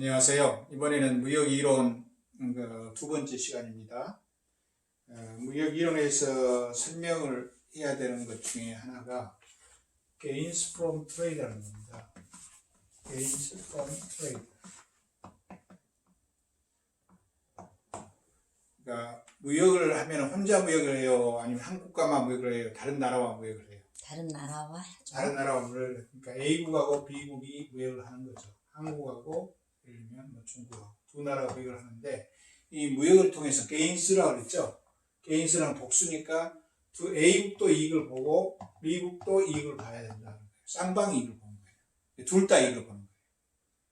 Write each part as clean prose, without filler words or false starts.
안녕하세요. 이번에는 무역이론 두 번째 시간입니다. 무역이론에서 설명을 해야 되는 것 중에 하나가 gains from trade라는 겁니다. gains from trade. 그러니까 무역을 하면 혼자 무역을 해요? 아니면 한국과만 무역을 해요? 다른 나라와 무역을 해요? 다른 나라와 하죠. 다른 나라와 무역을 해요. 그러니까 A국하고 B국이 무역을 하는 거죠. 한국하고 예를 들면 중국하고 두 나라가 무역을 하는데 이 무역을 통해서 gains라고 그랬죠. gains는 복수니까 A국도 이익을 보고 B국도 이익을 봐야 된다. 쌍방이 이익을 보는 거예요. 둘 다 이익을 보는 거예요.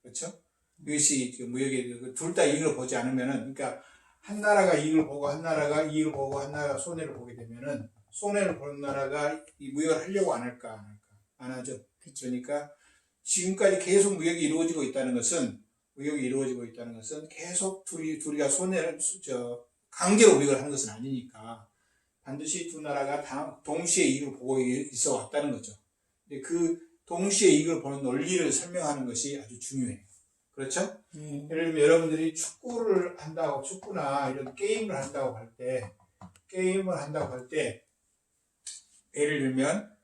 그렇죠? 이것이 무역의 둘 다 이익을 보지 않으면은, 그러니까 한 나라가 이익을 보고 한 나라가 이익을 보고 한 나라가 손해를 보게 되면은 손해를 보는 나라가 이 무역을 하려고 안 할까? 안 할까? 안 하죠. 그러니까 지금까지 계속 무역이 이루어지고 있다는 것은 계속 둘이가 손해를 강제로 무역을 하는 것은 아니니까 반드시 두 나라가 동시에 이익을 보고 있어 왔다는 거죠. 근데 그 동시에 이익을 보는 논리를 설명하는 것이 아주 중요해요. 그렇죠? 예를 들면 여러분들이 축구나 이런 게임을 한다고 할 때 예를 들면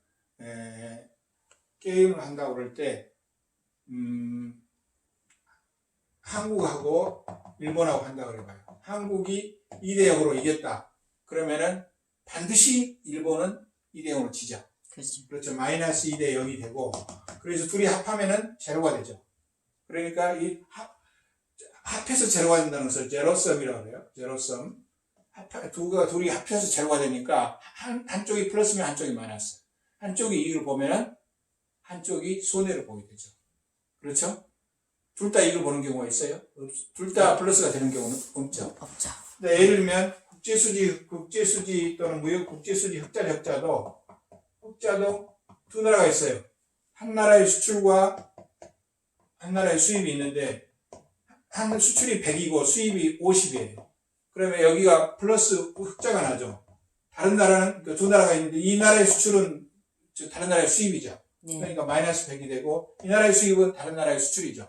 게임을 한다고 그럴 때 한국하고 일본하고 한다고 그래봐요. 한국이 2대0으로 이겼다. 그러면은 반드시 일본은 2대0으로 지죠. 그렇죠. 마이너스 2대0이 되고, 그래서 둘이 합하면은 제로가 되죠. 그러니까 이 합해서 제로가 된다는 것을 제로섬이라고 해요. 제로섬. 둘이 합해서 제로가 되니까 한쪽이 플러스면 한쪽이 마이너스. 한쪽이 이익을 보면은 한쪽이 손해를 보게 되죠. 그렇죠? 둘 다 이익을 보는 경우가 있어요? 둘 다 플러스가 되는 경우는 없죠. 근데 예를 들면 국제수지 또는 무역 국제수지 흑자도 두 나라가 있어요. 한 나라의 수출과 한 나라의 수입이 있는데 한 수출이 100이고 수입이 50이에요. 그러면 여기가 플러스 흑자가 나죠. 다른 나라는 두 나라가 있는데 이 나라의 수출은 다른 나라의 수입이죠. 그러니까 마이너스 100이 되고 이 나라의 수입은 다른 나라의 수출이죠.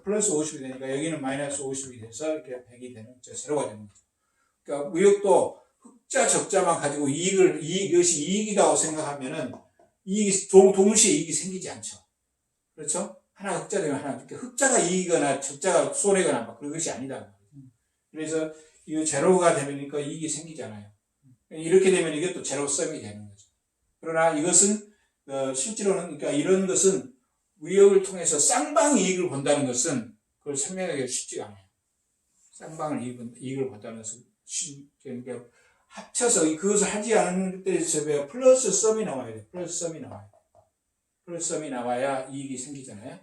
플러스 50이 되니까 여기는 마이너스 50이 돼서 이렇게 100이 되는, 제로가 되는 거죠. 그러니까 무역도 흑자 적자만 가지고 이것이 이익이라고 생각하면은 동시에 이익이 생기지 않죠. 그렇죠? 하나 흑자 되면 하나, 그러니까 흑자가 이익이거나 적자가 손해거나 막 그런 것이 아니다. 그래서 이 제로가 되니까 이익이 생기잖아요. 이렇게 되면 이게 또 제로섬이 되는 거죠. 그러나 이것은 실제로는, 그러니까 이런 것은 무역을 통해서 쌍방 이익을 본다는 것은 그걸 설명하기가 쉽지가 않아요. 쌍방을 이익을 본다는 것은 그러니까 합쳐서 그것을 하지 않은 때에서 플러스 썸이 나와야 돼. 플러스 썸이 나와야 이익이 생기잖아요.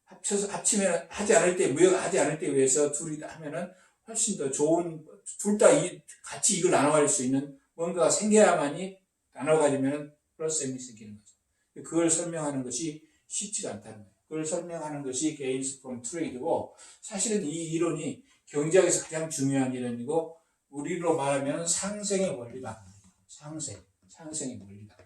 합치면 하지 않을 때, 무역을 하지 않을 때 위해서 둘이 하면은 훨씬 더 좋은, 둘 다 같이 이익을 나눠 가질 수 있는 뭔가가 생겨야만이 나눠 가지면은 플러스 썸이 생기는 거죠. 그걸 설명하는 것이 쉽지가 않다는 거예요. 그걸 설명하는 것이 gains from trade고, 사실은 이 이론이 경제학에서 가장 중요한 이론이고, 우리로 말하면 상생의 원리다. 상생의 원리다.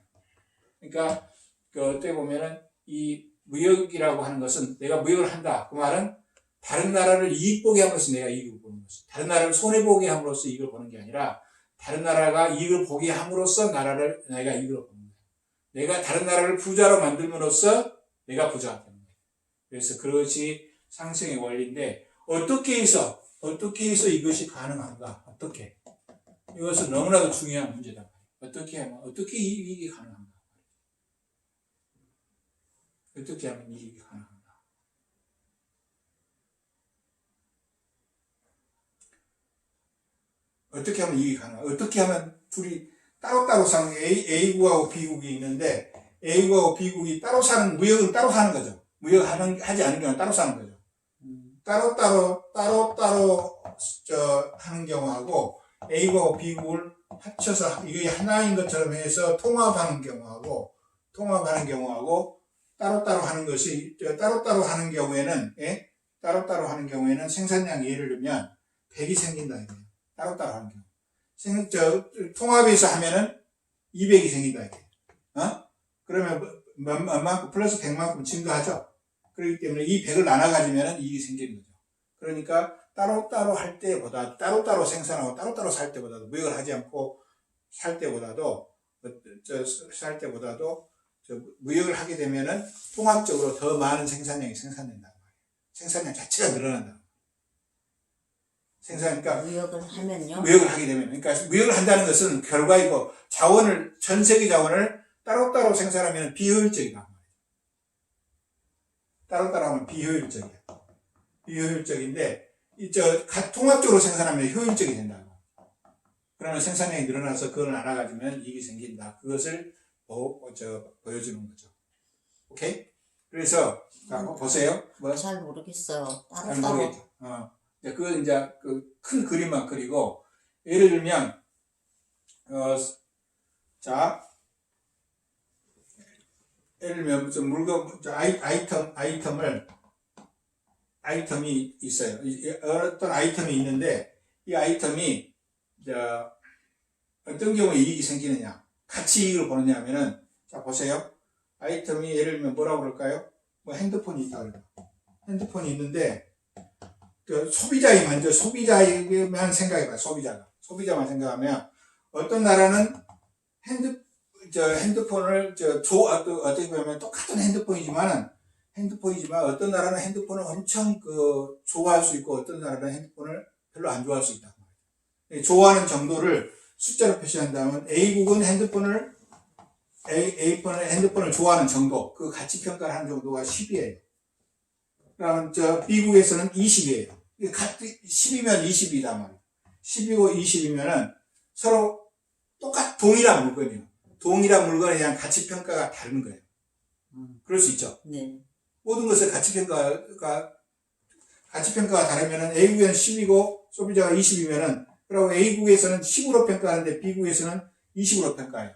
그러니까 어떻게 보면은 이 무역이라고 하는 것은, 내가 무역을 한다. 그 말은 다른 나라를 이익 보게 함으로써 내가 이익을 보는 것이, 다른 나라를 손해 보게 함으로써 이익을 보는 게 아니라 다른 나라가 이익을 보게 함으로써 내가 이익을 보는 거예요. 내가 다른 나라를 부자로 만들므로써 내가 부자가 되는 거예요. 그래서 그것이 상생의 원리인데, 어떻게 해서 이것이 가능한가? 어떻게? 이것은 너무나도 중요한 문제다. 어떻게 하면 이익이 가능한가? 어떻게 하면 이익이 가능한가? 어떻게 하면 이익이 가능한가? 어떻게 하면 둘이 따로따로 사는, A국하고 B국이 있는데, A국하고 B국이 따로 사는, 무역은 따로 사는 거죠. 하지 않은 경우는 따로 사는 거죠. 따로따로 하는 경우하고, A국하고 B국을 합쳐서 이게 하나인 것처럼 해서 통합하는 경우하고, 따로따로 하는 경우에는 생산량 예를 들면 100이 생긴다 이거예요. 따로따로 하는 경우. 통합해서 하면은 200이 생긴다 이거예요. 그러면 얼마큼 플러스 100만큼 증가하죠. 그렇기 때문에 이 100을 나눠 가지면은 이익이 생기는 거죠. 그러니까 따로따로 할 때보다, 따로따로 생산하고 따로따로 살 때보다도, 무역을 하지 않고 살 때보다도, 무역을 하게 되면은 통합적으로 더 많은 생산량이 생산된다. 생산량 자체가 늘어난다. 그러니까 무역을 하면요? 무역을 하게 되면, 그러니까 무역을 한다는 것은 결과이고, 전 세계 자원을 따로따로 생산하면 비효율적이다. 따로따로 하면 비효율적이야. 비효율적인데, 통합적으로 생산하면 효율적이 된다. 그러면 생산량이 늘어나서 그걸 알아가지면 이익이 생긴다. 그것을 보여주는 거죠. 오케이? 그래서, 한번 보세요. 잘 모르겠어요. 잘 모르겠죠. 그건 이제 큰 그림만 그리고, 예를 들면, 예를 들면, 아이템이 있어요. 어떤 아이템이 있는데, 이 아이템이, 어떤 경우에 이익이 생기느냐, 같이 이익을 보느냐 하면은, 자, 보세요. 아이템이 예를 들면 뭐라고 그럴까요? 핸드폰이 있다 그래요. 핸드폰이 있는데, 소비자만 생각해봐요, 소비자만 생각하면, 어떤 나라는 핸드폰을, 어떻게 보면 똑같은 핸드폰이지만, 어떤 나라는 핸드폰을 엄청 좋아할 수 있고, 어떤 나라는 핸드폰을 별로 안 좋아할 수 있다. 좋아하는 정도를 숫자로 표시한다면, A국은 핸드폰을 좋아하는 정도, 그 가치 평가를 하는 정도가 10이에요. 그러면 B국에서는 20이에요. 10이면 20이다 말이에요. 10이고 20이면은 서로 동일한 물건이에요. 동일한 물건에 대한 가치 평가가 다른 거예요. 그럴 수 있죠. 네. 모든 것의 가치 평가가 다르면은 A국에는 10이고 소비자가 20이면은, 그리고 A국에서는 10으로 평가하는데 B국에서는 20으로 평가해요.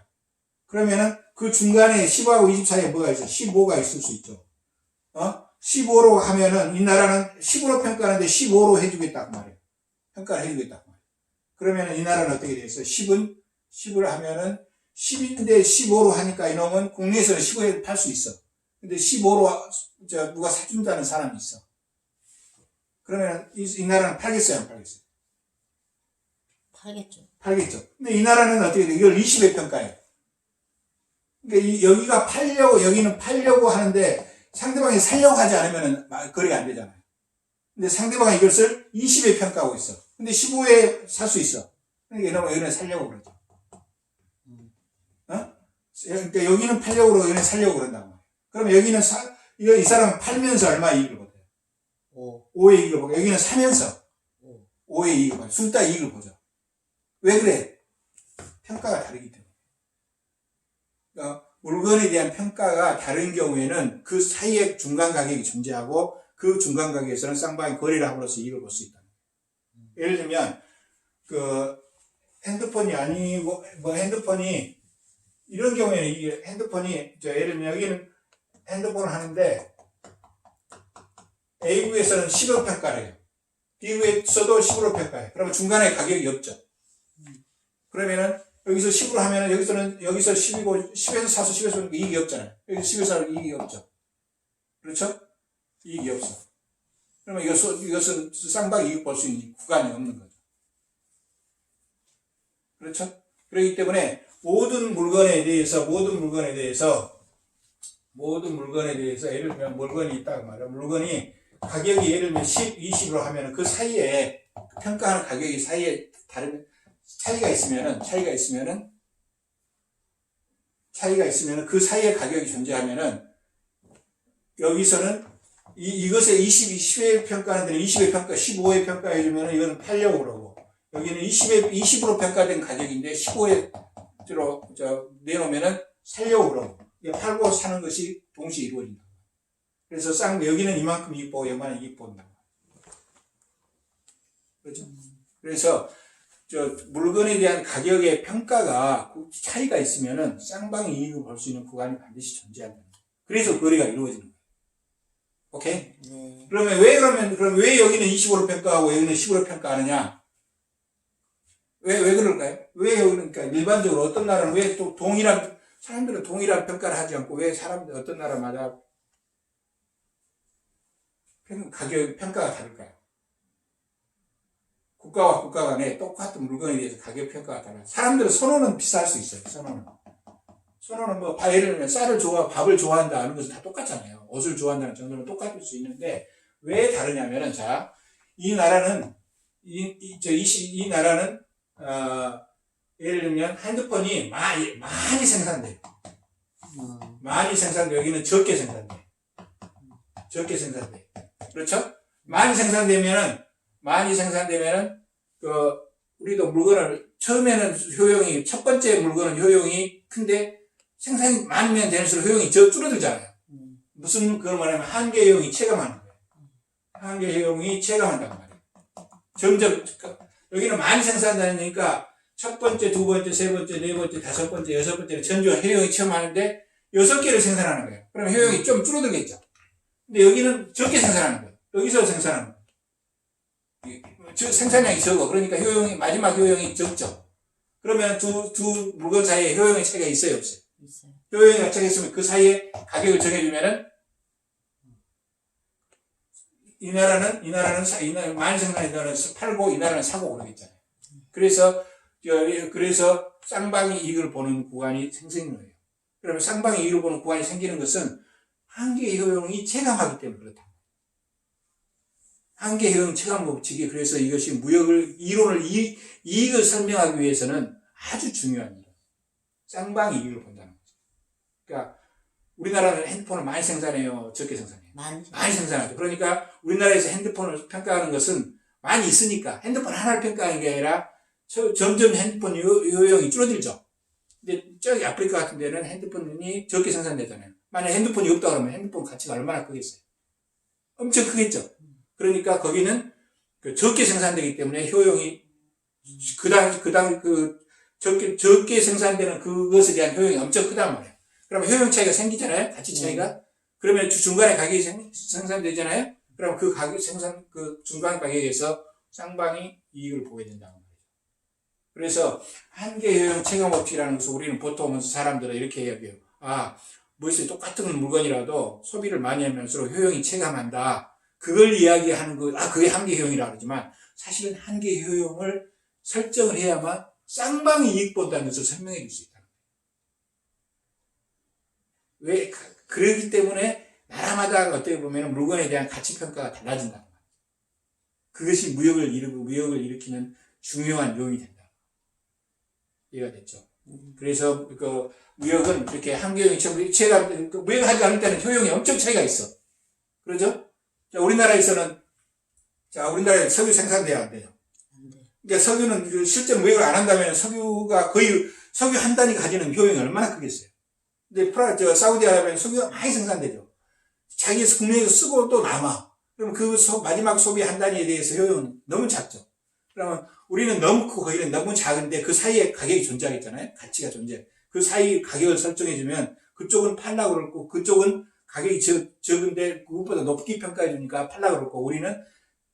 그러면은 그 중간에 10하고 20 사이에 뭐가 있어요? 15가 있을 수 있죠. 15로 하면은 이 나라는 10으로 평가하는데 15로 해주겠다 그 말이에요. 평가를 해주겠다 그 말이에요. 그러면은 이 나라는 어떻게 되겠어요? 10을 하면은 10인데 15로 하니까 이놈은 국내에서는 15에 팔 수 있어. 근데 15로 누가 사준다는 사람이 있어. 그러면 이 나라는 팔겠어요, 안 팔겠어요? 팔겠죠. 근데 이 나라는 어떻게 돼? 이걸 20에 평가해요. 그러니까 여기가 여기는 팔려고 하는데 상대방이 살려고 하지 않으면 거래가 안 되잖아요. 근데 상대방이 이것을 20에 평가하고 있어. 근데 15에 살 수 있어. 그러니까 이놈은 여기는 살려고 그러죠. 그러니까 여기는 팔려고 그러고 여기는 살려고 그런다고. 그러면 여기는 이 사람은 팔면서 얼마 이익을 보대요? 5의 이익을 보고, 여기는 사면서 5의 이익을 보죠. 둘 다 이익을 보죠. 왜 그래? 평가가 다르기 때문에. 그러니까 물건에 대한 평가가 다른 경우에는 그 사이에 중간 가격이 존재하고, 그 중간 가격에서는 쌍방이 거래를 함으로써 이익을 볼 수 있다. 예를 들면, 핸드폰이 아니고, 핸드폰이, 이런 경우에는 이게 핸드폰이, 예를 들면 여기는 핸드폰을 하는데, A국에서는 10으로 평가를 해요. B국에서도 10으로 평가해요. 그러면 중간에 가격이 없죠. 그러면은, 여기서 10으로 하면은, 여기서 10이고, 10에서 사서 10에서 이익이 없잖아요. 여기서 10에서 사서 이익이 없죠. 그렇죠? 이익이 없어. 그러면 이것은 쌍방이 이익 볼 수 있는 구간이 없는 거죠. 그렇죠? 그렇기 때문에, 모든 물건에 대해서, 예를 들면 물건이 있다고 말해요. 물건이 가격이 예를 들면 10, 20으로 하면은 그 사이에, 평가하는 가격이 사이에 차이가 있으면은 그 사이에 가격이 존재하면은 여기서는 이것에 10에 평가하는 데는 20에 평가, 15에 평가해주면은 이거는 팔려고 그러고, 여기는 20으로 평가된 가격인데 15에 내놓으면은 살려고 그러고, 팔고 사는 것이 동시에 이루어진다. 그래서 여기는 이만큼 이익 보고 여기는 이익 본다. 그렇죠? 그래서 물건에 대한 가격의 평가가 차이가 있으면은 쌍방이 이익을 볼 수 있는 구간이 반드시 존재한다. 그래서 거래가 이루어지는 거예요. 오케이? 그럼 왜 여기는 25로 평가하고 여기는 10으로 평가하느냐? 왜 그럴까요? 왜 여기는, 그러니까 일반적으로 어떤 나라는 왜 또 사람들은 동일한 평가를 하지 않고 왜 어떤 나라마다 평가가 다를까요? 국가와 국가 간에 똑같은 물건에 대해서 가격 평가가 달라요. 사람들은 선호는 비슷할 수 있어요. 선호는 뭐 예를 들면 쌀을 밥을 좋아한다 하는 것은 다 똑같잖아요. 옷을 좋아한다는 정도는 똑같을 수 있는데 왜 다르냐면은 자, 이 나라는 이 나라는 예를 들면 핸드폰이 많이 생산돼요. 많이 생산돼. 여기는 적게 생산돼. 그렇죠? 많이 생산되면은 우리도 물건을 처음에는 첫 번째 물건은 효용이 큰데 생산이 많으면 될수록 효용이 줄어들잖아요. 그걸 말하면 한계 효용이 체감하는 거예요. 한계 효용이 체감한단 말이에요. 점점 여기는 많이 생산되니까 첫 번째, 두 번째, 세 번째, 네 번째, 다섯 번째, 여섯 번째는 전주 효용이 체험하는데 6개를 생산하는 거예요. 그러면 효용이 좀 줄어들겠죠. 근데 여기는 적게 생산하는 거예요. 여기서 생산하는 거예요. 생산량이 적어. 그러니까 마지막 효용이 적죠. 그러면 두 물건 사이에 효용의 차이가 있어요, 없어요? 있어요. 효용이 차이가 있으면 그 사이에 가격을 정해주면은 이 나라는 많이 생산해 나라는 팔고 이 나라는 사고 그러겠잖아요. 그래서 쌍방이 이익을 보는 구간이 생기는 거예요. 그러면 쌍방이 이익을 보는 구간이 생기는 것은 한계 효용이 체감하기 때문에 그렇다. 한계 효용 체감 법칙이 그래서 이것이 이익을 설명하기 위해서는 아주 중요한 일이에요. 쌍방이 이익을 본다는 거죠. 그러니까 우리나라는 핸드폰을 많이 생산해요, 적게 생산해요? 많이 생산하죠. 그러니까 우리나라에서 핸드폰을 평가하는 것은 많이 있으니까 핸드폰 하나를 평가하는 게 아니라 점점 핸드폰 효용이 줄어들죠. 근데 저기 아프리카 같은 데는 핸드폰이 적게 생산되잖아요. 만약에 핸드폰이 없다 그러면 핸드폰 가치가 얼마나 크겠어요? 엄청 크겠죠. 그러니까 거기는 적게 생산되기 때문에 효용이 적게 생산되는 그것에 대한 효용이 엄청 크단 말이에요. 그러면 효용 차이가 생기잖아요. 가치 차이가. 그러면 중간에 가격이 생산되잖아요. 그럼 그 중간 가격에서 쌍방이 이익을 보게 된다는 말이죠. 그래서 한계 효용 체감 법칙이라는 것을 우리는 보통 사람들은 이렇게 이야기해요. 무엇이 똑같은 물건이라도 소비를 많이 하면서 효용이 체감한다. 그걸 이야기하는 그게 한계 효용이라고 그러지만 사실은 한계 효용을 설정을 해야만 쌍방이 이익 본다는 것을 설명해 줄 수 있다. 왜? 그러기 때문에 나라마다 어떻게 보면 물건에 대한 가치평가가 달라진다. 그것이 무역을 일으키는 중요한 요인이 된다. 이해가 됐죠? 그래서 무역은 이렇게 한계효용이 무역을 하지 않을 때는 효용이 엄청 차이가 있어. 그러죠? 자, 우리나라에 석유 생산돼야 안 돼요. 그러니까 석유는 실제 무역을 안 한다면 석유 한 단위 가지는 효용이 얼마나 크겠어요. 근데 사우디아라비아는 석유가 많이 생산되죠. 자기 국내에서 쓰고 또 남아. 그럼 마지막 소비 한 단위에 대해서 효용은 너무 작죠. 그러면 우리는 너무 크고 거기는 너무 작은데 그 사이에 가격이 존재하겠잖아요. 가치가 존재. 그 사이 가격을 설정해주면 그쪽은 팔라고 그러고 그쪽은 가격이 적은데 그것보다 높게 평가해주니까 팔라고 그러고 우리는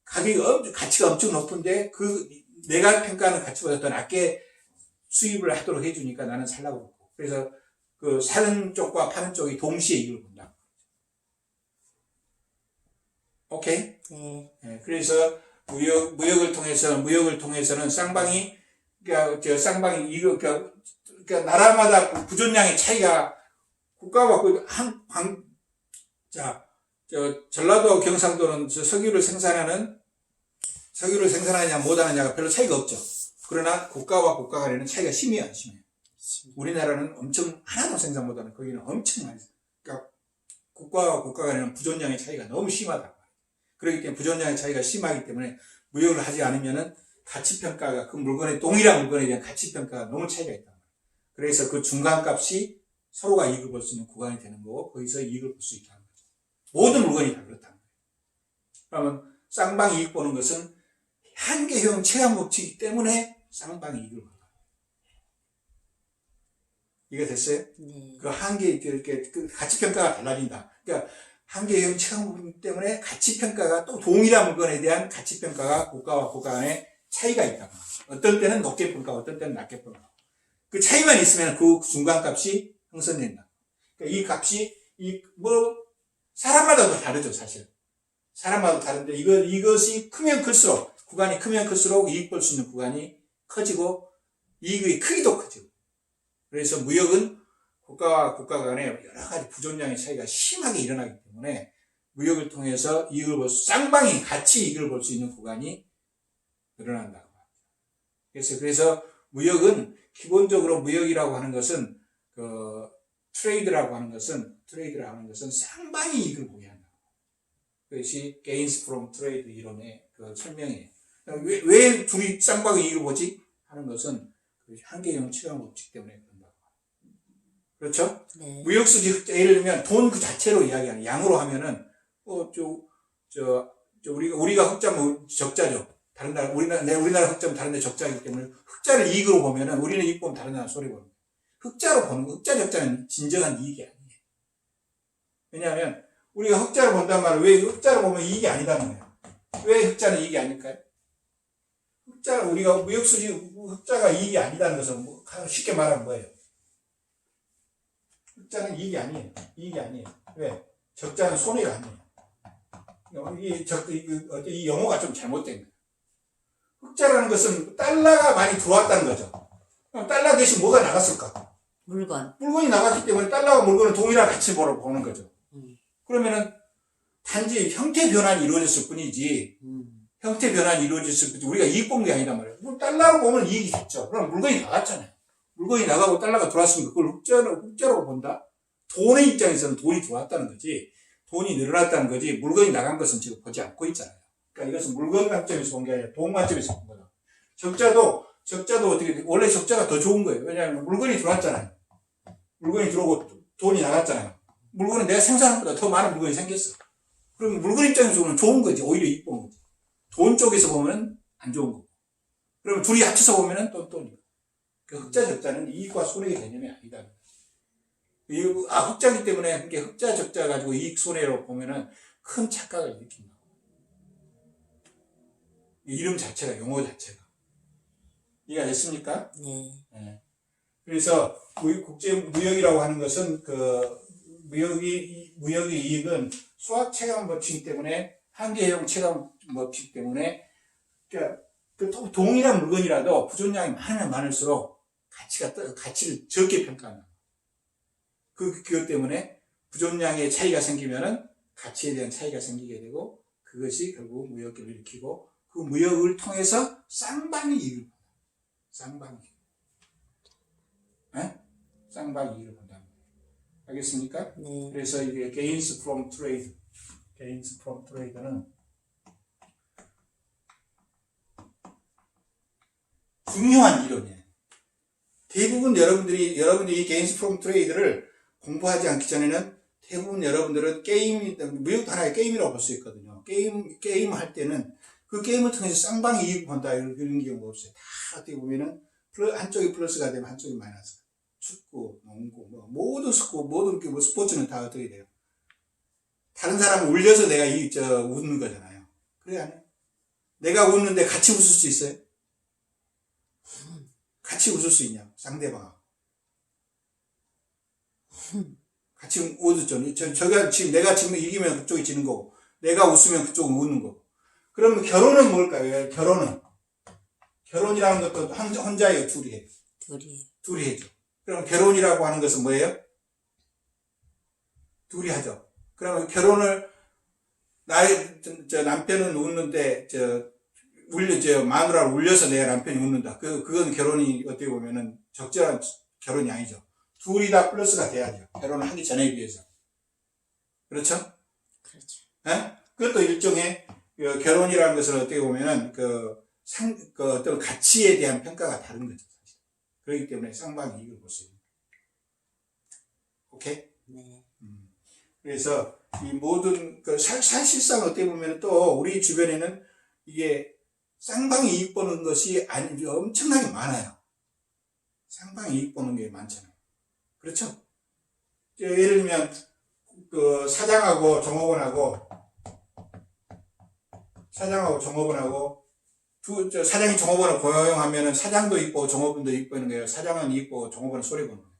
가치가 엄청 높은데 내가 평가하는 가치보다 더 낮게 수입을 하도록 해주니까 나는 살라고 그러고. 그래서 사는 쪽과 파는 쪽이 동시에 이익을 본다. 오케이? 네. 그래서 무역을 통해서는 쌍방이 나라마다 부존량의 차이가 국가가 전라도 경상도는 석유를 생산하느냐 못하느냐가 별로 차이가 없죠. 그러나 국가와 국가 간에는 차이가 심해요, 안 심해요? 우리나라는 하나도 생산 못하는 거기는 엄청 많이. 그러니까 국가와 국가 간에는 부존량의 차이가 너무 심하다. 그렇기 때문에 부존량의 차이가 심하기 때문에 무역을 하지 않으면은 가치평가가 동일한 물건에 대한 가치평가가 너무 차이가 있다. 그래서 그 중간값이 서로가 이익을 볼 수 있는 구간이 되는 거고 거기서 이익을 볼 수 있다는 거죠. 모든 물건이 다 그렇다는 거예요. 그러면 쌍방 이익 보는 것은 한계효용 체감 법칙이기 때문에 쌍방 이익을 본다. 이해가 됐어요? 네. 그 가치평가가 달라진다. 그러니까 한계효용 체감 법칙 때문에 가치평가가 또 동일한 물건에 대한 가치평가가 국가와 국가 간에 차이가 있다. 어떤 때는 높게 평가하고 어떤 때는 낮게 평가하고. 그 차이만 있으면 그 중간값이 형성된다. 그러니까 이 값이 사람마다 도 다르죠, 사실. 사람마다 다른데 이것이 크면 클수록 구간이 크면 클수록 이익 볼 수 있는 구간이 커지고 이익의 크기도 커지고. 그래서 무역은 국가와 국가 간에 여러 가지 부존량의 차이가 심하게 일어나기 때문에 무역을 통해서 이익을 볼 수, 쌍방이 같이 이익을 볼 수 있는 구간이 늘어난다고 합니다. 그래서 무역은 기본적으로 무역이라고 하는 것은 트레이드라고 하는 것은 쌍방이 이익을 보게 한다. 그것이 gains from trade 이론의 그 설명이에요. 왜 둘이 쌍방이 이익을 보지? 하는 것은 한계형 체감 법칙 때문에 그런다. 그렇죠? 네. 무역수지 예를 들면 돈 그 자체로 이야기하는 양으로 하면은 우리가 흑자면 적자죠. 다른 나라 우리나라 흑자면 다른 데 적자이기 때문에 흑자를 이익으로 보면은 우리는 이익 보면 다른 나라 손해 보는 거예요. 흑자로 보는 거, 흑자 적자는 진정한 이익이 아니에요. 왜냐하면 우리가 흑자를 본단 말이에요. 왜 흑자를 보면 이익이 아니다는 거예요. 왜 흑자는 이익이 아닐까요? 우리가 무역수지 흑자가 이익이 아니다는 것은 쉽게 말하면 뭐예요? 흑자는 이익이 아니에요. 이익이 아니에요. 왜? 적자는 손해가 아니에요. 이 용어가 좀 잘못된 거예요. 흑자라는 것은 달러가 많이 들어왔다는 거죠. 그럼 달러 대신 뭐가 나갔을까? 물건이 나갔기 때문에 달러와 물건은 동일한 가치 보는 거죠. 그러면은 단지 형태 변환이 이루어졌을 뿐이지, 형태 변환이 이루어졌을 뿐이지 우리가 이익 본 게 아니단 말이에요. 달러로 보면 이익이 됐죠. 그럼 물건이 나갔잖아요. 물건이 나가고 달러가 들어왔으니까 그걸 흑자로 본다? 돈의 입장에서는 돈이 들어왔다는 거지, 돈이 늘어났다는 거지, 물건이 나간 것은 지금 보지 않고 있잖아요. 그러니까 이것은 물건 관점에서 본 게 아니라 돈 관점에서 본 거다. 적자도 어떻게, 원래 적자가 더 좋은 거예요. 왜냐하면 물건이 들어왔잖아요. 물건이 들어오고 돈이 나갔잖아요. 물건은 내가 생산한 것보다 더 많은 물건이 생겼어. 그럼 물건 입장에서 보면 좋은 거지. 오히려 이익 본 거지. 돈 쪽에서 보면은 안 좋은 거고. 그러면 둘이 합쳐서 보면은 돈이고. 그 흑자 적자는 이익과 손해의 개념이 아니다. 흑자기 때문에 흑자 적자 가지고 이익 손해로 보면은 큰 착각을 일으킨다. 이름 자체가, 용어 자체가. 이해가 됐습니까? 네. 그래서 국제 무역이라고 하는 것은 무역의 이익은 수학 체감 법칙 때문에, 한계형 체감 법칙 때문에, 그러니까 동일한 물건이라도 부존량이 많으면 많을수록 가치를 적게 평가한다. 그것 때문에 부존량의 차이가 생기면은 가치에 대한 차이가 생기게 되고, 그것이 결국 무역을 일으키고, 그 무역을 통해서 쌍방이 이익을 본다. 쌍방이 이익을 본다. 알겠습니까? 네. 그래서 이게 gains from trade는 중요한 이론이에요. 대부분 여러분들이 이 gains from trade를 공부하지 않기 전에는 대부분 여러분들은 무역도 하나의 게임이라고 볼 수 있거든요. 게임 할 때는 그 게임을 통해서 쌍방이 이익을 본다 이런 경우가 없어요. 다 어떻게 보면은 한쪽이 플러스가 되면 한쪽이 마이너스가. 축구, 농구, 모든 스포츠는 다 어떻게 돼요? 다른 사람을 울려서 내가 웃는 거잖아요. 그래, 안 해요? 내가 웃는데 같이 웃을 수 있어요? 같이 웃을 수 있냐고, 상대방하고. 같이 웃었죠. 내가 지금 이기면 그쪽이 지는 거고, 내가 웃으면 그쪽은 웃는 거고. 그러면 결혼은 뭘까요? 결혼이라는 것도 혼자예요, 둘이 해요? 둘이 해죠. 그럼 결혼이라고 하는 것은 뭐예요? 둘이 하죠. 그러면 결혼을, 남편은 웃는데, 마누라를 울려서 내 남편이 웃는다. 그건 결혼이 어떻게 보면은 적절한 결혼이 아니죠. 둘이 다 플러스가 돼야죠. 결혼을 하기 전에 비해서. 그렇죠? 예? 그것도 일종의, 결혼이라는 것은 어떻게 보면은, 어떤 가치에 대한 평가가 다른 거죠. 사실. 그렇기 때문에 쌍방이 이익을 볼 수 있는 거예요. 오케이? 네. 그래서 이 모든, 사실상 어떻게 보면 또 우리 주변에는 이게 쌍방이 이익 보는 것이 엄청나게 많아요. 쌍방이 이익 보는 게 많잖아요. 그렇죠? 예를 들면, 사장하고 종업원하고, 사장이 종업원을 고용하면은 사장도 있고 종업원도 있고는 거예요. 사장은 있고 종업원은 손해보는 거예요.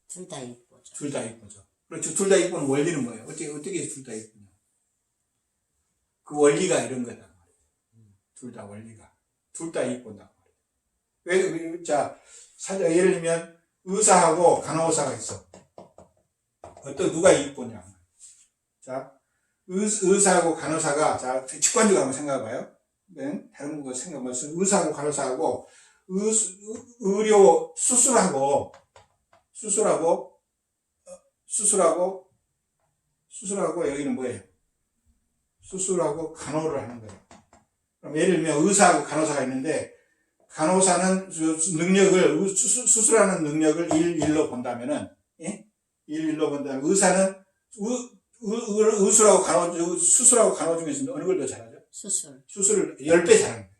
둘 다 이쁘죠. 둘 다 이쁘죠. 그렇죠. 둘 다 이쁘는 원리는 뭐예요? 어떻게 둘 다 이쁘냐? 그 원리가 이런 거다. 둘 다 원리가. 둘 다 이익 본다고. 자, 예를 들면, 의사하고 간호사가 있어. 누가 이익 보냐. 자, 의사하고 간호사가, 자, 직관적으로 한번 생각해봐요. 네? 다른 거 생각해보면, 의사하고 간호사하고, 수술하고, 여기는 뭐예요? 수술하고 간호를 하는 거예요. 그럼 예를 들면 의사하고 간호사가 있는데, 간호사는 수술하는 능력을 1로 본다면은, 예? 1로 본다면, 의사는, 수술하고 간호 중에서 어느 걸 더 잘하죠? 수술을 10배 잘하는 거예요.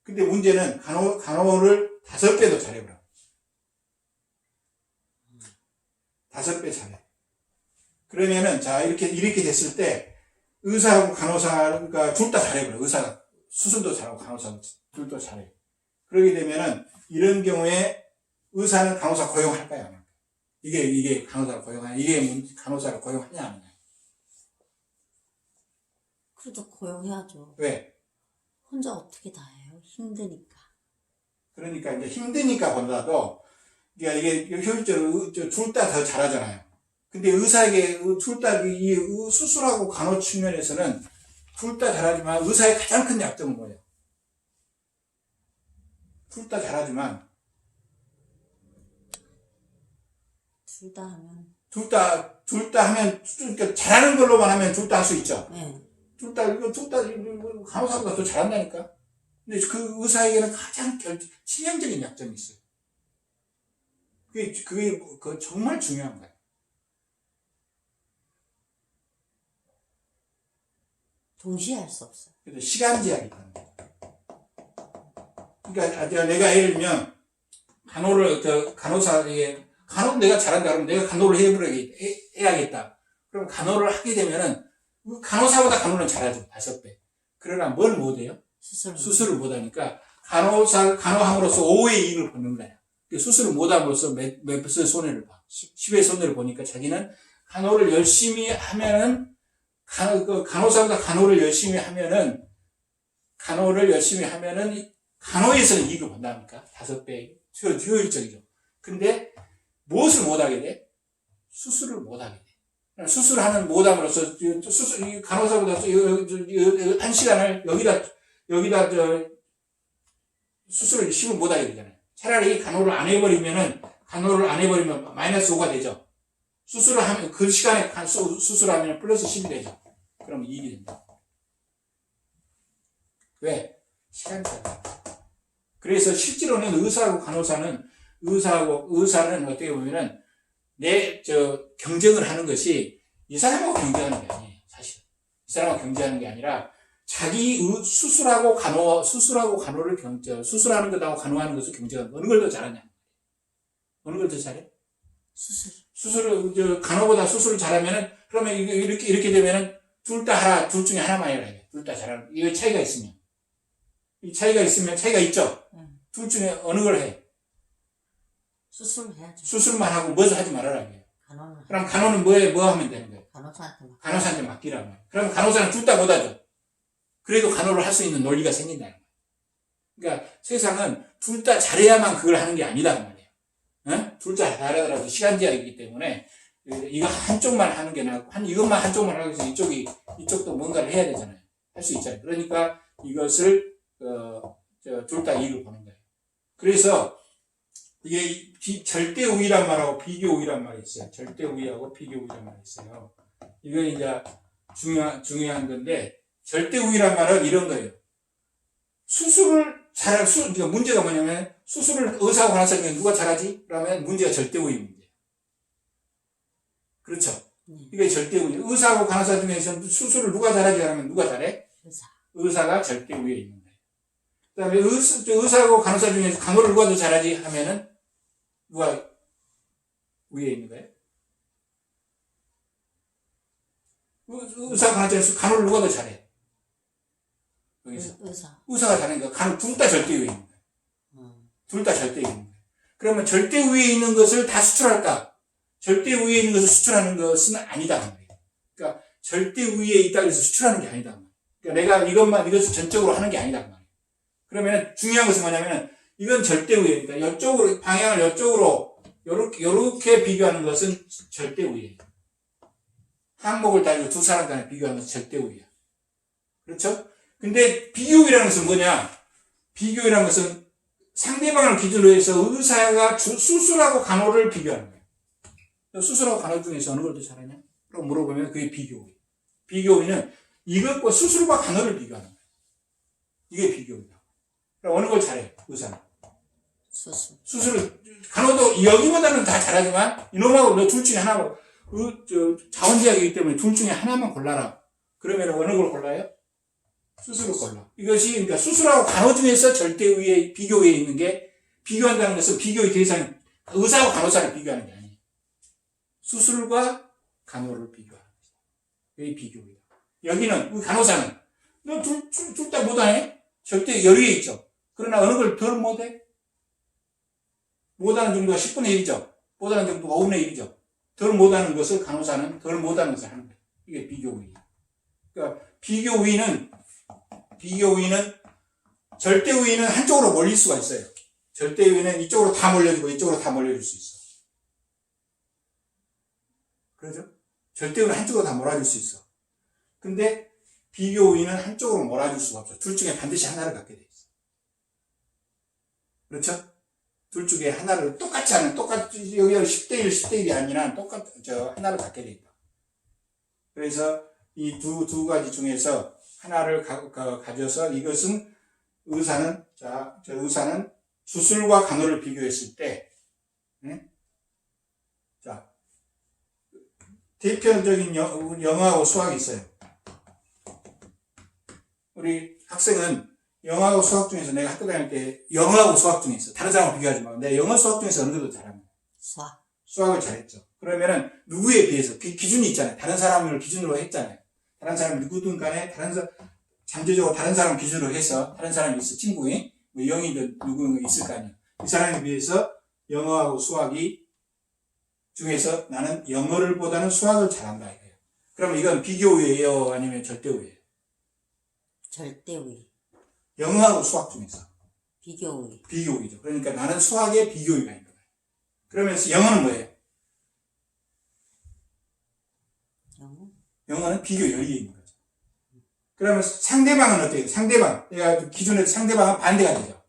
근데 문제는 간호를 5배 더 잘해버려. 5배 잘해. 그러면은, 자, 이렇게 됐을 때, 의사하고 간호사가 둘 다 잘해버려. 의사가 수술도 잘하고 간호사도 둘 다 잘해. 그러게 되면은, 이런 경우에 의사는 간호사 고용할까요? 안 할까요? 이게 간호사를 간호사를 고용하냐, 안 하냐? 그래도 고용해야죠. 왜? 혼자 어떻게 다 해요? 힘드니까. 그러니까 이제 힘드니까 본다도, 그러니까 이게 효율적으로 둘 다 더 잘하잖아요. 근데 의사에게 둘 다 이 수술하고 간호 측면에서는 둘 다 잘하지만 의사의 가장 큰 약점은 뭐예요? 둘 다 잘하지만 둘 다 하면 그러니까 잘하는 걸로만 하면 둘 다 할 수 있죠. 네. 둘 다 간호사보다 더 잘한다니까. 근데 그 의사에게는 가장 치명적인 약점이 있어요. 그게 정말 중요한 거예요. 동시에 할 수 없어요. 그래서 시간 제약이 있다는 거예요. 그러니까 내가 예를 들면 간호 내가 잘한다 그러면 내가 간호를 해야겠다. 그럼 간호를 하게 되면은 간호사보다 간호는 잘하죠. 5배. 그러나 뭘 못해요? 수술을 못하니까 간호함으로써 5의 이익을 보는 거야. 수술을 못함으로써 몇 배의 손해를 봐. 10의 손해를 보니까 자기는 간호를 열심히 하면은 간호사보다 간호를 열심히 하면은 간호에서는 이익을 본다니까. 5배 효율적이죠. 근데 무엇을 못하게 돼? 수술을 못하게 돼. 수술하는 못함으로써 간호사보다 1시간을 여기다 수술을 쉬면 못하게 되잖아요. 차라리 간호를 안 해버리면 마이너스 5가 되죠. 수술을 하면 그 시간에 수술하면 플러스 10이 되죠. 그럼 이익이 된다. 왜? 시간 차이. 그래서 실제로는 의사하고 의사는 어떻게 보면은 경쟁을 하는 것이 이 사람하고 경쟁하는 게 아니에요, 사실. 이 사람하고 경쟁하는 게 아니라 자기 수술하고 간호를 수술하는 것하고 간호하는 것을 경쟁하는 거. 어느 걸 더 잘하냐? 어느 걸 더 잘해? 간호보다 수술을 잘하면은, 그러면 이렇게 되면은 둘 중에 하나만 해야 돼. 둘 다 잘하는, 이거 차이가 있으면. 차이가 있죠? 둘 중에 어느 걸 해? 수술을 해야죠. 수술만 하고 무엇을 하지 말아라. 그럼 간호는 뭐 하면 되는 거예요? 간호사한테 맡기라고. 그럼 간호사는 둘 다 못하죠. 그래도 간호를 할 수 있는 논리가 생긴다는 거예요. 그러니까 세상은 둘 다 잘해야만 그걸 하는 게 아니다는 말이에요. 응? 둘 다 잘하더라도 시간 제약이기 때문에 이거 한쪽만 하는 게 나고 이것만 한쪽만 하기 위해서 이쪽도 뭔가를 해야 되잖아요. 할 수 있잖아요. 그러니까 이것을 둘 다 이익을 보는 거예요. 그래서 이게 절대 우위란 말하고 비교 우위란 말이 있어요. 절대 우위하고 비교 우위란 말이 있어요. 이건 이제 중요한 건데, 절대 우위란 말은 이런 거예요. 그러니까 문제가 뭐냐면, 수술을 의사하고 간호사 중에 누가 잘하지? 그러면 문제가 절대 우위 문제예요. 그렇죠? 이게 절대 우위. 의사하고 간호사 중에서 수술을 누가 잘하지? 그러면 누가 잘해? 의사가 절대 우위에 있는 거예요. 그 다음에 의사하고 간호사 중에서 간호를 누가 더 잘하지? 하면은 누가 위에 있는 거예요? 의사가 간호사 중에서 간호를 누가 더 잘해? 여기서. 의사가 잘하니까 둘 다 절대 위에 있는 거예요. 둘 다 절대 위에 있는 거예요. 그러면 절대 위에 있는 것을 다 수출할까? 절대 위에 있는 것을 수출하는 것은 아니다. 그러니까 절대 위에 있다고 해서 수출하는 게 아니다. 그러니까 내가 이것을 전적으로 하는 게 아니다. 그 말이에요. 그러면 중요한 것은 뭐냐면은, 이건 절대 우위입니다. 이쪽으로, 방향을 이쪽으로, 요렇게 비교하는 것은 절대 우위예요. 항목을 달고 두 사람 간에 비교하는 것은 절대 우위야. 그렇죠? 근데 비교우위라는 것은 뭐냐? 비교우위라는 것은 상대방을 기준으로 해서 의사가 수술하고 간호를 비교하는 거예요. 수술하고 간호 중에서 어느 걸 더 잘하냐? 라고 물어보면 그게 비교우위. 비교우위는 이것과 수술과 간호를 비교하는 거예요. 이게 비교우위다. 그럼 어느 걸 잘해? 의사는. 수술을, 간호도 여기보다는 다 잘하지만 이놈하고 너 둘 중에 하나고, 자원제약이기 때문에 둘 중에 하나만 골라라. 그러면 어느 걸 골라요? 수술을 골라. 이것이, 그러니까 수술하고 간호 중에서 절대 우위에, 비교우위에 있는 게, 비교한다는 것은 비교의 대상이 의사하고 간호사를 비교하는 게 아니에요. 수술과 간호를 비교하는 거죠. 여기 비교우위다. 여기는, 간호사는, 너 둘 다 못하네? 절대 열의에 있죠. 그러나 어느 걸 덜 못해? 못하는 정도가 10분의 1이죠. 못하는 정도가 5분의 1이죠. 덜 못하는 것을 간호사는 덜 못하는 것을 하는 거예요. 이게 비교우위. 그러니까 비교우위는 절대 우위는 한쪽으로 몰릴 수가 있어요. 절대 우위는 이쪽으로 다 몰려주고 이쪽으로 다 몰려줄 수 있어. 그렇죠? 절대 우위는 한쪽으로 다 몰아줄 수 있어. 근데 비교 우위는 한쪽으로 몰아줄 수가 없어. 둘 중에 반드시 하나를 갖게 돼 있어. 그렇죠? 둘 중에 하나를 똑같이 여기가 10대1, 10대1이 아니라 하나를 갖게 돼 있다. 그래서 이 두 가지 중에서 하나를 가져서 이것은 의사는 수술과 간호를 비교했을 때, 대표적인 영어하고 수학이 있어요. 우리 학생은 영어하고 수학 중에서 내가 학교 다닐 때 영어하고 수학 중에 있어. 다른 사람하고 비교하지 마. 내가 영어 수학 중에서 어느 정도 잘합니다. 수학을 잘했죠. 그러면은 누구에 비해서 기준이 있잖아요. 다른 사람을 기준으로 했잖아요. 다른 사람 누구든 간에 잠재적으로 다른 사람 기준으로 해서 다른 사람이 있어. 친구인 뭐 영이든 누구든 있을 거 아니에요. 이 사람에 비해서 영어하고 수학이 중에서 나는 영어를 보다는 수학을 잘한다 이거예요. 그러면 이건 비교우위예요? 아니면 절대우위예요? 절대우위. 영어하고 수학 중에서. 비교우위. 비교우위죠. 그러니까 나는 수학에 비교우위가 있는 거예요. 그러면서 영어는 뭐예요? 영어는 비교 열리에 있는 거죠. 그러면 상대방은 어때요? 내가 기존에 상대방은 반대가 되죠.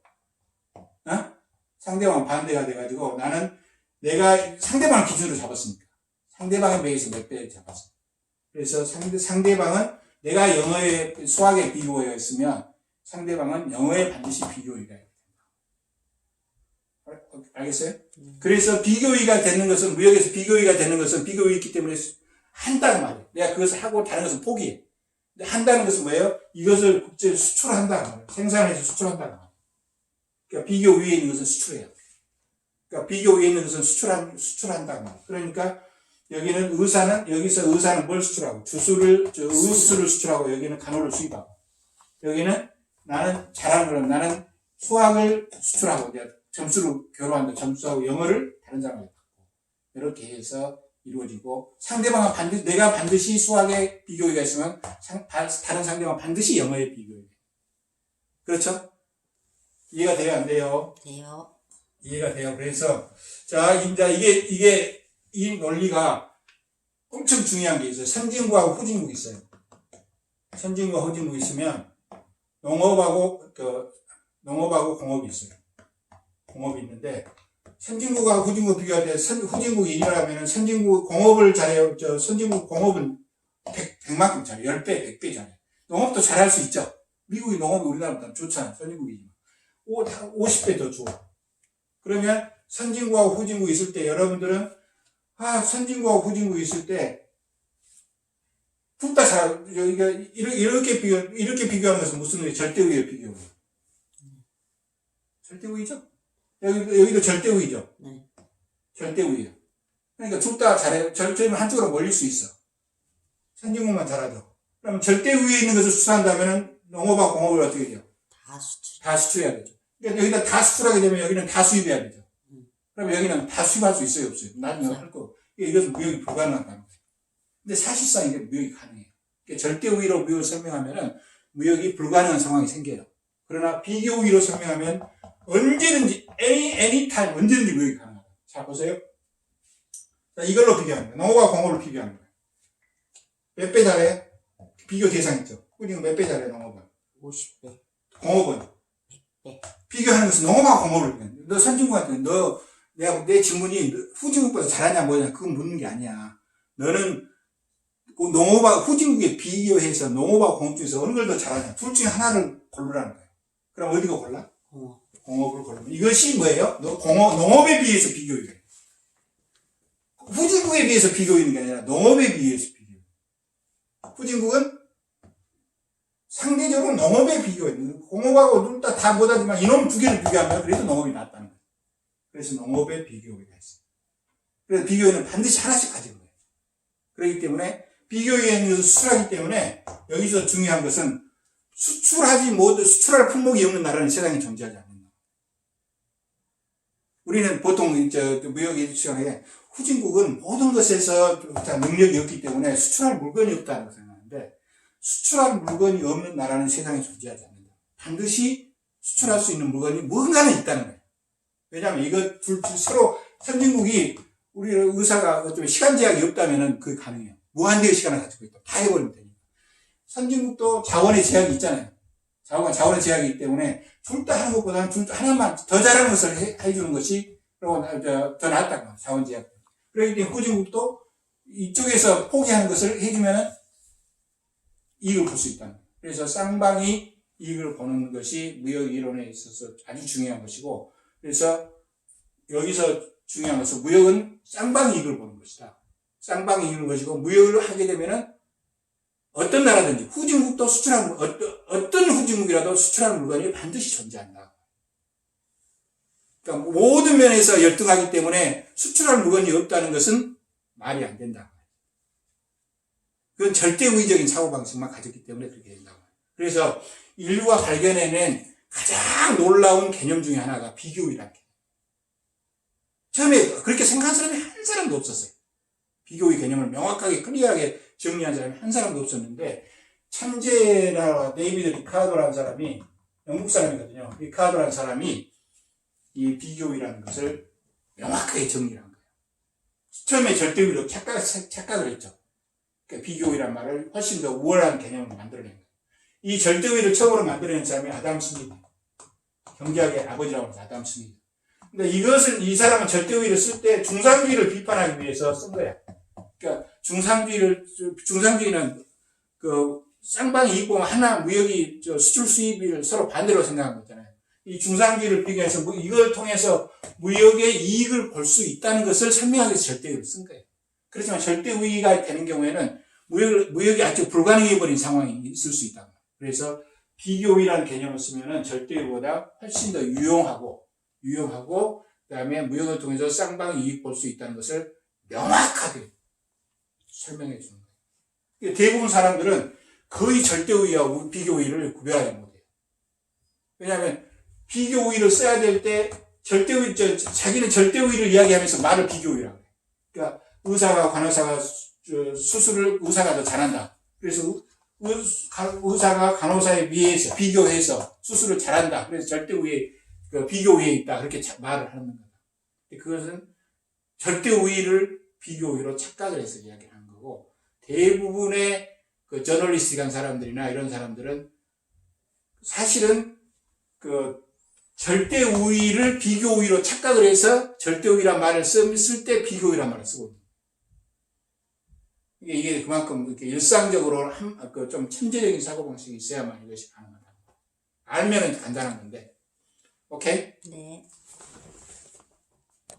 상대방은 반대가 돼가지고 나는 내가 상대방을 기준으로 잡았으니까. 상대방에 비해서 몇 배 잡았어. 그래서 상대방은 내가 수학에 비교가 있으면 상대방은 영어에 반드시 비교가 있다. 알겠어요? 그래서 비교위가 되는 것은, 무역에서 비교위가 되는 것은 비교위 있기 때문에 한다는 말이에요. 내가 그것을 하고 다른 것은 포기해. 근데 한다는 것은 뭐예요? 이것을 국제에 수출한다는 말이에요. 생산해서 수출한다는 말이에요. 그러니까 비교 위에 있는 것은 수출해요. 그러니까 비교 위에 있는 것은 수출한다는 말이에요. 그러니까 여기는 여기서 의사는 뭘 수출하고, 의술을 수출하고, 여기는 간호를 수입하고, 여기는 나는 잘하는 거는 나는 수학을 수출하고, 점수를 교류한다. 점수하고 영어를 다른 사람에게 받고, 이렇게 해서 이루어지고, 상대방은 내가 반드시 수학에 비교가 있으면, 다른 상대방은 반드시 영어에 비교가 돼요. 그렇죠? 이해가 돼요? 안 돼요? 돼요. 이해가 돼요. 그래서, 이제 이 논리가 엄청 중요한 게 있어요. 선진국하고 후진국이 있어요. 선진국과 후진국이 있으면, 농업하고 공업이 있어요. 공업이 있는데, 선진국하고 후진국 비교할 때, 후진국이 1위라면 선진국 공업을 잘해요. 선진국 공업은 100만큼 잘해요. 10배, 100배 잘해요. 농업도 잘할 수 있죠. 미국이 농업이 우리나라보다 좋잖아요. 선진국이지만. 50배 더 좋아. 그러면 선진국하고 후진국이 있을 때 여러분들은, 선진국하고 후진국이 있을 때, 둘 다 이렇게 비교하는 것은 무슨 의미예요? 절대우위에 비교해요. 절대우위죠? 여기도 절대우위죠? 네. 절대우위예요. 그러니까 둘 다 잘해요. 절대우위는 한쪽으로 몰릴 수 있어. 선진국만 잘하죠. 그러면 절대우위에 있는 것을 수출한다면 농업하고 공업을 어떻게 돼요? 다 수출해야 되죠. 그러니까 여기다 다 수출하게 되면 여기는 다 수입해야 되죠. 그러면 여기는 다 수입할 수 있어요, 없어요? 나중에 할 거. 이것은 무역이 불가능하다는 거예요. 근데 사실상 이게 무역이 가능해요. 그러니까 절대우위로 무역을 설명하면은 무역이 불가능한 상황이 생겨요. 그러나 비교우위로 설명하면 언제든지 anytime 언제든지 무역이 가능하다. 자 보세요. 자, 이걸로 비교합니다. 농업과 공업을 비교하는 거예요. 몇 배 잘해? 비교 대상 있죠. 우리는 몇 배 잘해 농업은? 50배. 공업은? 100배. 비교하는 것은 농업하고 공업을 비교해. 너 선진국한테 내 질문이 후진국보다 잘하냐 뭐냐 그건 묻는 게 아니야. 너는 농업하고 후진국에 비교해서 농업하고 공업 중에서 어느 걸 더 잘하냐. 둘 중에 하나를 고르라는 거예요. 그럼 어디가 골라? 공업. 공업을 고르면. 이것이 뭐예요? 농업에 비해서 비교해요. 후진국에 비해서 비교하는 게 아니라 농업에 비해서 비교해요. 후진국은 상대적으로 농업에 비교해요. 공업하고 둘 다 못하지만 이놈 두 개를 비교하면 그래도 농업이 낫다는 거예요. 그래서 농업에 비교가 있어요. 그래서 비교에는 반드시 하나씩 가지는 거예요. 그렇기 때문에 비교에는 수출하기 때문에 여기서 중요한 것은 수출할 품목이 없는 나라는 세상에 존재하지 않는다. 우리는 보통 무역 시간에 후진국은 모든 것에서 능력이 없기 때문에 수출할 물건이 없다고 생각하는데 수출할 물건이 없는 나라는 세상에 존재하지 않는다. 반드시 수출할 수 있는 물건이 뭔가는 있다는 거예요. 왜냐하면 이거 서로 선진국이 우리 의사가 좀 시간 제약이 없다면은 그게 가능해요. 무한대의 시간을 가지고 있다. 다 해버리면 되니까. 선진국도 자원의 제약이 있잖아요. 자원의 제약이 있기 때문에 둘 다 하는 것보다는 하나만 더 잘하는 것을 해주는 것이 더 낫다고 합니다. 자원 제약. 그렇기 때문에 후진국도 이쪽에서 포기하는 것을 해주면 이익을 볼 수 있다는 거예요. 그래서 쌍방이 이익을 보는 것이 무역 이론에 있어서 아주 중요한 것이고, 그래서 여기서 중요한 것은 무역은 쌍방 이익을 보는 것이다. 쌍방 이익을 보시고 무역을 하게 되면은 어떤 나라든지 후진국도 수출하는 어떤 후진국이라도 수출하는 물건이 반드시 존재한다. 그러니까 모든 면에서 열등하기 때문에 수출할 물건이 없다는 것은 말이 안 된다. 그건 절대우위적인 사고방식만 가졌기 때문에 그렇게 된다고. 그래서 인류가 발견해낸 가장 놀라운 개념 중에 하나가 비교우위라는 개념. 처음에 그렇게 생각한 사람이 한 사람도 없었어요. 비교우위 개념을 명확하게 클리어하게 정리한 사람이 한 사람도 없었는데 천재나 데이비드 리카르도라는 사람이 영국 사람이거든요. 리카르도라는 사람이 이 비교우위라는 것을 명확하게 정리한 거예요. 처음에 절대우위로 착각을 했죠. 그러니까 비교우위란 말을 훨씬 더 우월한 개념을 만들어낸 거예요. 이 절대우위를 처음으로 만들어낸 사람이 아담 스미스. 경제학의 아버지라고 하죠. 아담 스미스. 근데 이 사람은 절대우위를 쓸 때 중상주의를 비판하기 위해서 쓴 거야. 그러니까 중상주의는 쌍방 이익 보면 하나 무역이 수출 수입을 서로 반대로 생각한 거잖아요. 이 중상주의를 비교해서 이걸 통해서 무역의 이익을 볼 수 있다는 것을 설명하기 위해서 절대우위를 쓴 거예요. 그렇지만 절대우위가 되는 경우에는 무역이 아주 불가능해버린 상황이 있을 수 있다. 그래서 비교우위라는 개념을 쓰면은 절대우위보다 훨씬 더 유용하고 그 다음에 무역을 통해서 쌍방 이익 볼 수 있다는 것을 명확하게 설명해 주는 거예요. 대부분 사람들은 거의 절대우위와 비교우위를 구별하지 못해요. 왜냐하면 비교우위를 써야 될 때 자기는 절대우위를 이야기하면서 말을 비교우위라고 해요. 그러니까 의사가 간호사가 수술을 의사가 더 잘한다. 그래서 의사가 간호사에 비해서 비교해서 수술을 잘한다. 그래서 절대우위 비교우위에 있다. 그렇게 말을 하는 거다. 그것은 절대우위를 비교우위로 착각을 해서 이야기하는 거고, 대부분의 저널리스트간 사람들이나 이런 사람들은 사실은 절대우위를 비교우위로 착각을 해서 절대우위란 말을 쓸 때 비교우위란 말을 쓰고 있는 거예요. 이게 그만큼 이렇게 일상적으로 좀 천재적인 사고방식이 있어야만 이것이 가능하다. 알면은 간단한 건데. 오케이? 네.